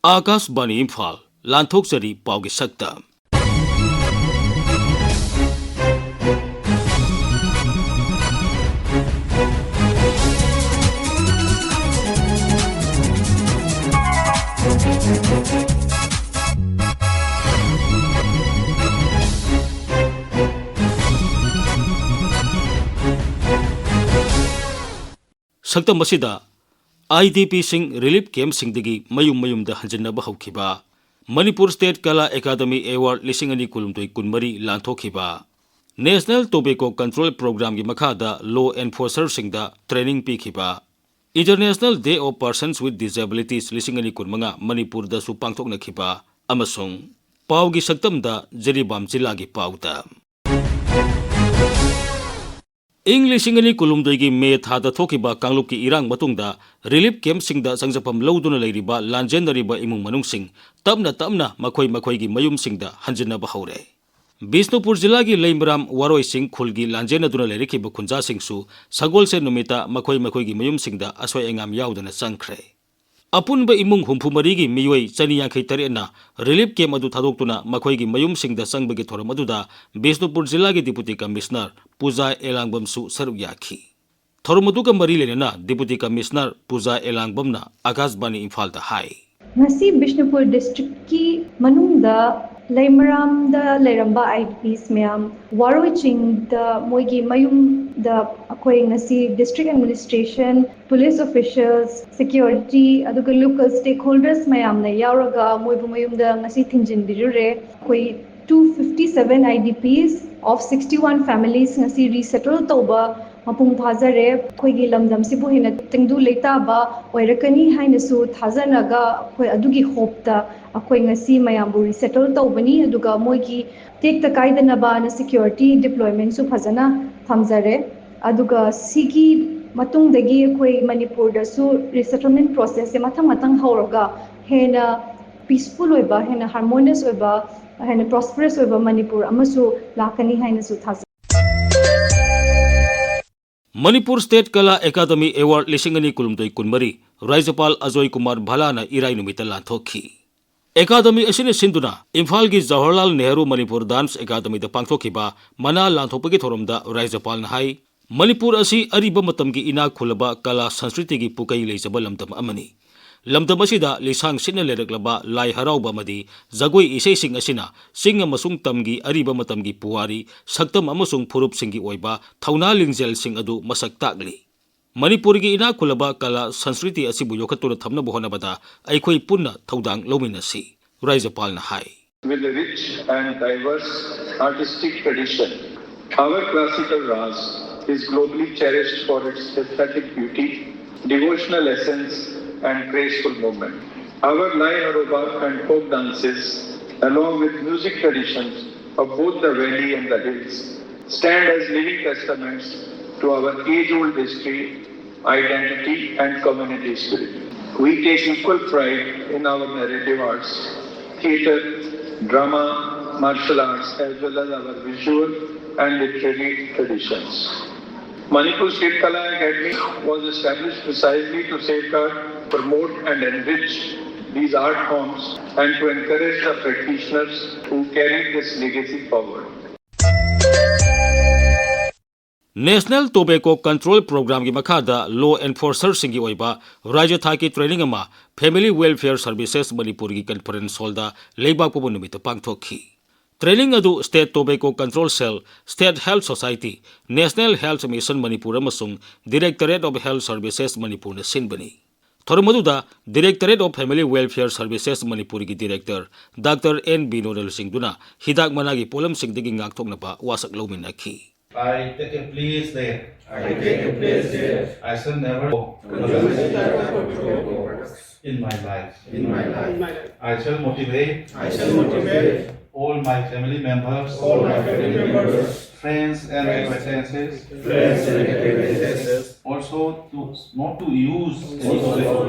Akashbani Imphal Thokchari Paugi Sakta Sakta masida IDP sing relief camp sing digi mayum da hanjannaba haukiba Manipur State Kala Academy Award lisingani kulumtoi kunmari lanthokiba National Tobacco Control Program gi makhada law enforcer singda training pikiba International Day of Persons with Disabilities lisingani kunmanga Manipur da su pangthokna khiba amasung paugi saktamda Maibam Dwijamani pauta English ingani kulumdoi me thada thokiba kanglup ki irang matungda relief camp singda sangjapam loduna leiriba lanjendariba imung manungsing tamna makhoi gi mayum singda hanjana haure Bisnupur jila gi Leimram waroi sing khulgi lanjena duna leirikiba khunja singsu sagol se numita makhoi gi mayum singda asoi engam yaudana sangkhre Apunba imung humphumari gi miyoi chaniyankhai tarena relief camp adu thadoktuna makhoi gi mayum singda sangbagi thoram aduda Bisnupur jila gi deputy commissioner Puja Elangbam su saruk yakhi thoram adu ka mari lenena deputy commissioner Puja Elangbamna Akashbani Imphal da hai ngasi Bisnupur district ki manungda Leimram da Leiramba IDPs mayam waroi ching da moigi mayum da akoi ngasi district administration police officials security aduga local stakeholders mayam na yauraga moibu mayum da ngasi thinjin birure koi 257 IDPs of 61 families ngasi resettle toba mapung phajare khoi gi lamdam sibu hina tengdu leita ba oirakani haina su thajanaga khoi adugi hope ta akhoi ngasi mayam bu resettle tobani aduga moi gi tek ta kaidana ba na security deployment su phajana thamjare aduga sigi matung dagi khoi Manipur da su resettlement process se mathang hauraga hena peaceful oiba hena harmonious oiba hena prosperous oiba Manipur amasu lakani haina su thajare Manipur State Kala Academy Award lisingani kulumtoi kunmari Rajapal Ajoy Kumar Bhalana irai numita lanthokhi Academy asine sinduna Imphal gi Jawaharlal Nehru Manipur Dance Academy da pangthokhiba mana lanthopagi thoromda Rajapal na hai Manipur asi ariba matam gi ina khulaba kala sanskriti gi pukai leijaba lamdam amani lamdam asida lisang sinna leraklaba lai harauba madi jagoi isei sing asina sing amasung tamgi ariba matam gi puwari saktam amasung phurup singi oiba thauna lingjel sing adu masak takli Manipur gi ina khulaba kala sanskriti asibu yokhatura thamna bohona bada aikhoi punna thaudang lominasi Rajapal na hai With a rich and diverse artistic tradition our classical ras is globally cherished for its aesthetic beauty devotional essence and graceful movement. Our Lai Haroba and folk dances, along with music traditions of both the valley and the hills, stand as living testaments to our age-old history, identity and community spirit. We take equal pride in our narrative arts, theatre, drama, martial arts, as well as our visual and literary traditions. Manipur State Kala Academy was established precisely to safeguard, promote and enrich these art forms and to encourage the practitioners who carry this legacy forward. National Tobacco Control Program gi makhada law enforcer singi oiba Rajya Thaki training ama Family Welfare Services Manipur gi conference holda leibak pobu numita pangthokhi Training adu State Tobacco Control Cell, State Health Society, National Health Mission Manipur amasung Directorate of Health Services Manipur na sinbani. Thorumaduda Directorate of Family Welfare Services Manipur gi Director Dr. N. Binodal Singh duna hidak managi polam sing digi ngakthok na pa wasak lawmin nakhi. I take a place there. I shall never go in my life. I shall motivate all my family members, friends and acquaintances, also not to use any tobacco.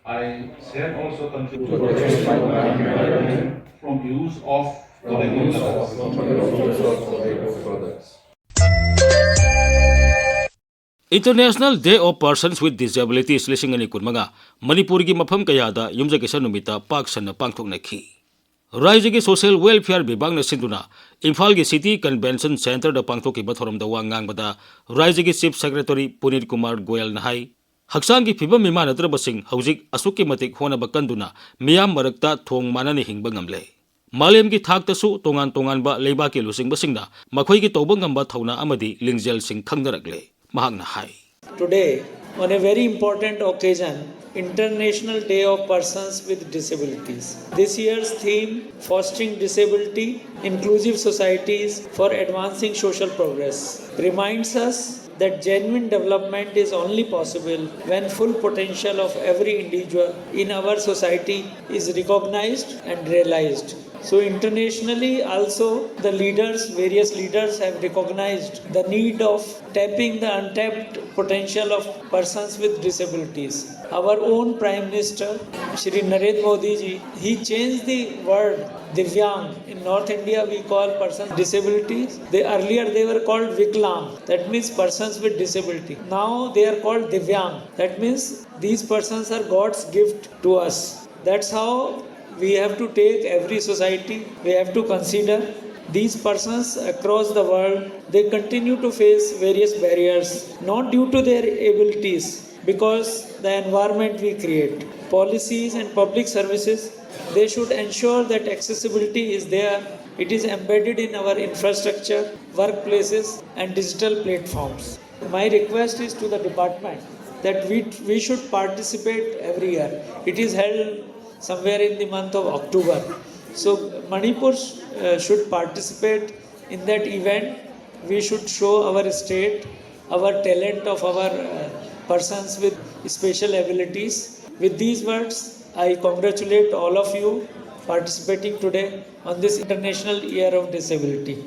I shall also continue to protect my environment from use of tobacco products. International Day of Persons with Disabilities lising ani kunmanga Manipurgi mafam kayada yumjagesa numita pak sanna pangthoknakhi. Raijagi Social Welfare Bibangna sinduna Imphal gi City Convention Center da pangthokiba thoramda wa ngangbada Raijagi Chief Secretary Punit Kumar Goyal na hai Haksang gi phibam mimanatrabasing haujik asuki matik honaba kanduna miyam marakta thong manani hingba ngamle. Malem gi thaktasu tongan tongan ba leiba ke lusing basingna makhoi gi tawba ngamba thauna amadi lingjel sing khangdarakle. Mahakna hai. Today, on a very important occasion, International Day of Persons with Disabilities. This year's theme, Fostering Disability, Inclusive Societies for Advancing Social Progress, reminds us that genuine development is only possible when full potential of every individual in our society is recognized and realized. So internationally also the various leaders have recognized the need of tapping the untapped potential of persons with disabilities. Our own Prime Minister, Shri Narendra Modi ji, he changed the word Divyang. In North India we call persons with disabilities. Earlier they were called Viklang, that means persons with disability. Now they are called Divyang, that means these persons are God's gift to us. That's how we have to take every society, we have to consider these persons across the world. They continue to face various barriers, not due to their abilities, because the environment we create, policies and public services, they should ensure that accessibility is there. It is embedded in our infrastructure, workplaces and digital platforms. My request is to the department that we should participate every year. It is held somewhere in the month of October. So Manipur should participate in that event. We should show our state, our talent of our persons with special abilities. With these words, I congratulate all of you participating today on this International Year of Disability.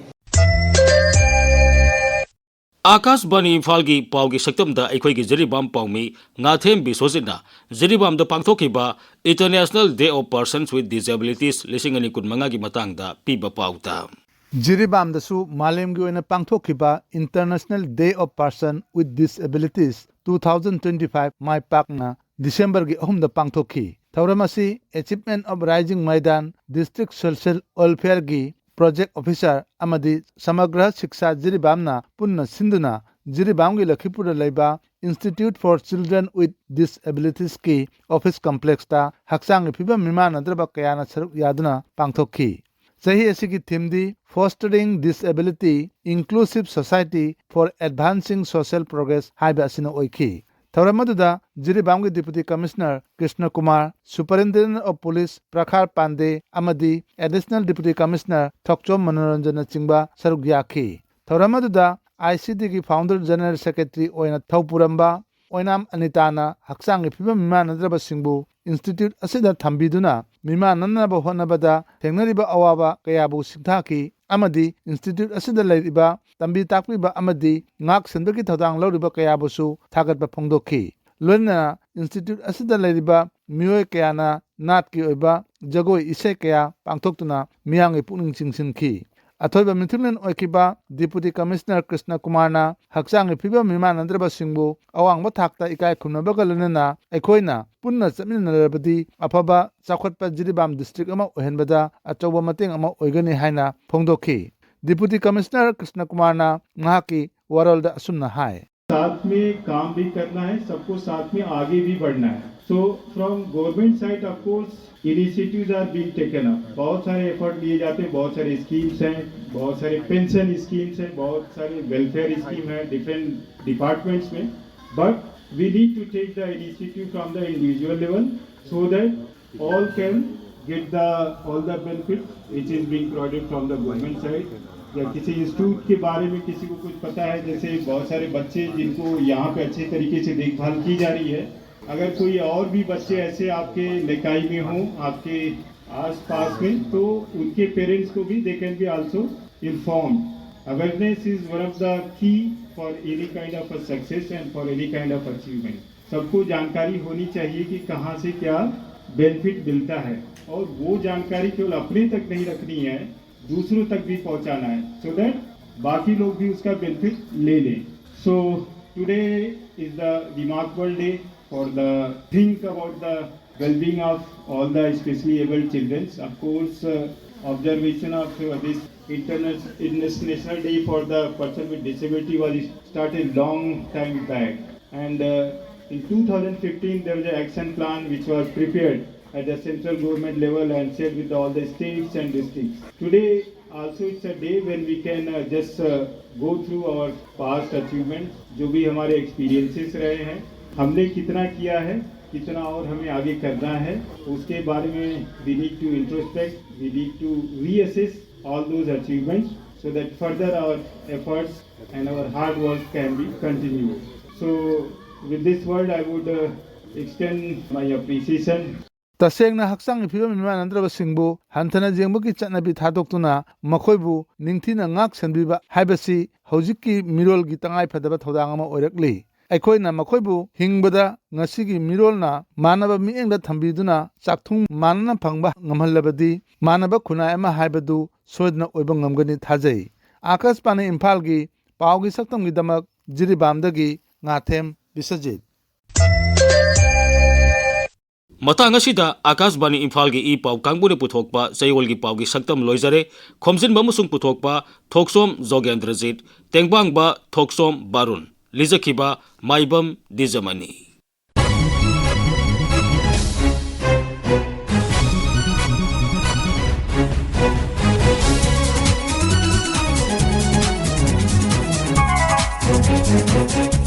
Akas Bani Imphal gi paugi saktamda aikhoi gi Jiribam paumi ngathem bisojina Jiribam da pangthokiba International Day of Persons with Disabilities lising ani kunmanga gi matangda piba pauta. Jiribam dasu malem gi oina pangthokiba International Day of Persons with Disabilities 2025 mai pakna December gi ahum da pangthoki. Thauramasi Achievement of Rising Maidan District Social Welfare gi Project Officer amadi Samagra Shiksha Jiribamna punna sinduna Jiribamgi Lakhipura Laiba Institute for Children with Disabilities ki Office Complex ta Haksang Piba Mima Nadraba Kayana Saruk Yaduna Pangthoki. Sahi asiki thimdi Fostering Disability Inclusive Society for Advancing Social Progress haiba asina oiki. Thauramadu Jiribamgi Deputy Commissioner Krishna Kumar, Superintendent of Police Prakhar Pandey amadi Additional Deputy Commissioner Thokchom Manoranjana Chingba Saruk Yaki. Thauramadu ICT ki Founder General Secretary oina Thaupuramba oinam Anitana Haksang Piba Mima Nadraba Singbu Institute asida thambiduna Mima Nanaba Honabada Tengnariba Awaba Kayabu Singthaki amadi Institute asida laiba tambi takpiba amadi ngak sendaki thodang loriba kayabusu thagatba phongdokhi. Loina Institute asida laiba mioi kayana natki oiba jagoi isai kaya pangthoktuna miyangi pukning chingsinki. Athoiba mithulen oikiba Deputy Commissioner Krishna Kumarna Haksang Piba Mima Nandraba Singbu awangba thakta ikai khunnabaga lonena aikhoina punna chaminarabadi afaba chakhotpa Jiribam district ama ohenbada achoba mateng ama oigani haina phongdokhi. Deputy Commissioner Krishna Kumarna ngahaki waralda asumna hai. साथ में काम भी करना है, सबको साथ में आगे भी बढ़ना है. So from government side of course initiatives are being taken up. बहुत सारे एफर्ट लिए जाते हैं, बहुत सारे स्कीम्स हैं, बहुत सारे पेंशन स्कीम्स हैं, बहुत सारे वेलफेयर स्कीम हैं डिफरेंट डिपार्टमेंट्स में. But we need to take the initiative from the individual level so that all can get all the benefits which is being provided from the government side. या किसी institute के बारे में किसी को कुछ पता है, जैसे बहुत सारे बच्चे जिनको यहाँ पे अच्छे तरीके से देखभाल की जा रही है, अगर कोई और भी बच्चे ऐसे आपके इलाकाई में हों, आपके आस-पास में, तो उनके पेरेंट्स को भी they can be also inform. Awareness is one of the key for any kind of a success and for any kind of achievement. सबको जानकारी होनी चाहिए कि कहाँ से क्या बेनिफिट मिलता है, और वो जानकारी केवल अपने तक नहीं रखनी है, दूसरों तक भी पहुंचाना है, सो दैट बाकी लोग भी उसका बेनिफिट ले लें. सो today is the remarkable day for the think about the well-being of all the especially able children. Of course, observation of this International Day for the person with disability was started long time back, and in 2015 there was an action plan which was prepared at the central government level and shared with all the states and districts. Today also it's a day when we can just go through our past achievements, जो भी हमारे experiences रहे हैं, हमने कितना किया है, कितना और हमें आगे करना है, उसके बारे में we need to introspect, we need to reassess all those achievements so that further our efforts and our hard work can be continued. So with this word I would extend my appreciation. तसेंगना हक्सांग फिबम मिमानंद्रब सिंहबु हंथना जेंबुकी चटनाबी थादोक्तुना मखोयबु निंगथिना ngak senbiba haibasi hojikki mirolgi tangai phadaba thodang ama oirakli अखोइना मखोइबु हिंगबदा ngasigi mirolna manaba miengda thambiduna chakthung manna phangba ngamhallabadi manaba khunai ama haibadu soidna oiba ngamgani thajai आकाश पाने इम्फाल की पावगी सक्तम की दमक जिरीबामदगी ngatem bisajit Matang asida Akashbani Imphal gi I pau kangbune puthokpa Sayol gi pau gi saktam loizare khomjin bamusung puthokpa Thokchom Zogendrajit tengbang ba Thokchom Barun lijakhiba Maibam Dwijamani Thank you.